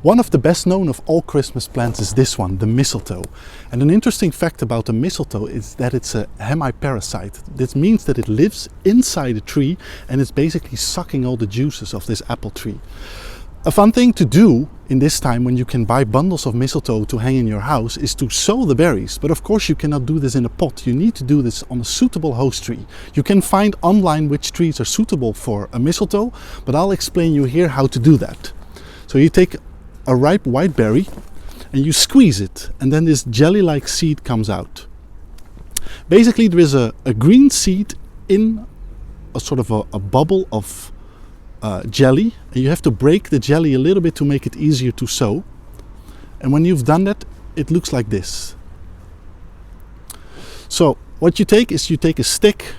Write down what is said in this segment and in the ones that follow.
One of the best known of all Christmas plants is this one, the mistletoe. And an interesting fact about the mistletoe is that it's a hemi-parasite. This means that it lives inside a tree and it's basically sucking all the juices of this apple tree. A fun thing to do in this time when you can buy bundles of mistletoe to hang in your house is to sow the berries. But of course you cannot do this in a pot. You need to do this on a suitable host tree. You can find online which trees are suitable for a mistletoe, but I'll explain you here how to do that. So you take a ripe white berry and you squeeze it, and then this jelly-like seed comes out. Basically there is a green seed in a sort of a bubble of jelly, and you have to break the jelly a little bit to make it easier to sow. And when you've done that, it looks like this. So what you take is you take a stick.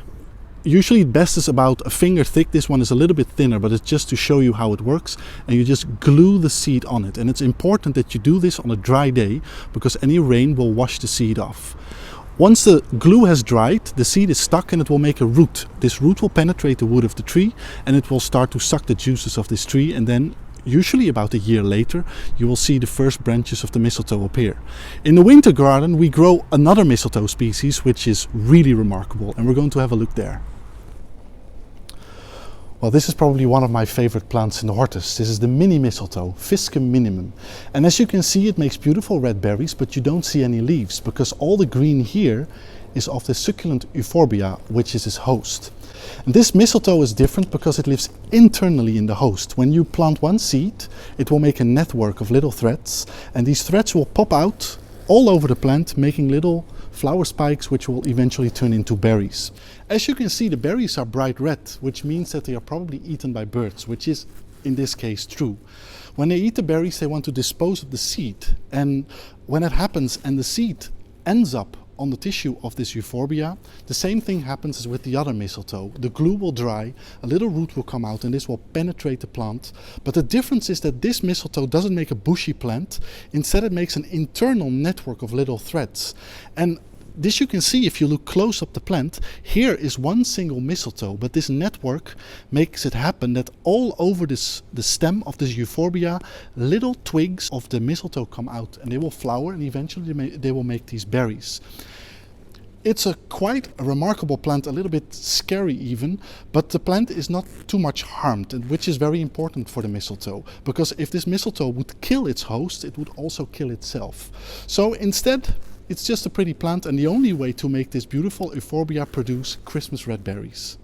Usually best is about a finger thick. This one is a little bit thinner, but it's just to show you how it works. And you just glue the seed on it. And it's important that you do this on a dry day, because any rain will wash the seed off. Once the glue has dried, the seed is stuck and it will make a root. This root will penetrate the wood of the tree and it will start to suck the juices of this tree, and then usually about a year later you will see the first branches of the mistletoe appear. In the winter garden we grow another mistletoe species which is really remarkable, and we're going to have a look there. Well, this is probably one of my favorite plants in the hortus. This is the mini mistletoe, Viscum minimum. And as you can see, it makes beautiful red berries, but you don't see any leaves because all the green here is of the succulent euphorbia, which is its host. And this mistletoe is different because it lives internally in the host. When you plant one seed, it will make a network of little threads, and these threads will pop out all over the plant, making little flower spikes which will eventually turn into berries. As you can see, the berries are bright red, which means that they are probably eaten by birds, which is in this case true. When they eat the berries, they want to dispose of the seed, and when it happens and the seed ends up on the tissue of this euphorbia, the same thing happens as with the other mistletoe. The glue will dry, a little root will come out, and this will penetrate the plant. But the difference is that this mistletoe doesn't make a bushy plant. Instead it makes an internal network of little threads. And this you can see if you look close up the plant. Here is one single mistletoe, but this network makes it happen that all over the stem of this euphorbia, little twigs of the mistletoe come out, and they will flower, and eventually they will make these berries. It's quite a remarkable plant, a little bit scary even, but the plant is not too much harmed, which is very important for the mistletoe, because if this mistletoe would kill its host, it would also kill itself. So instead, it's just a pretty plant, and the only way to make this beautiful euphorbia produce Christmas red berries.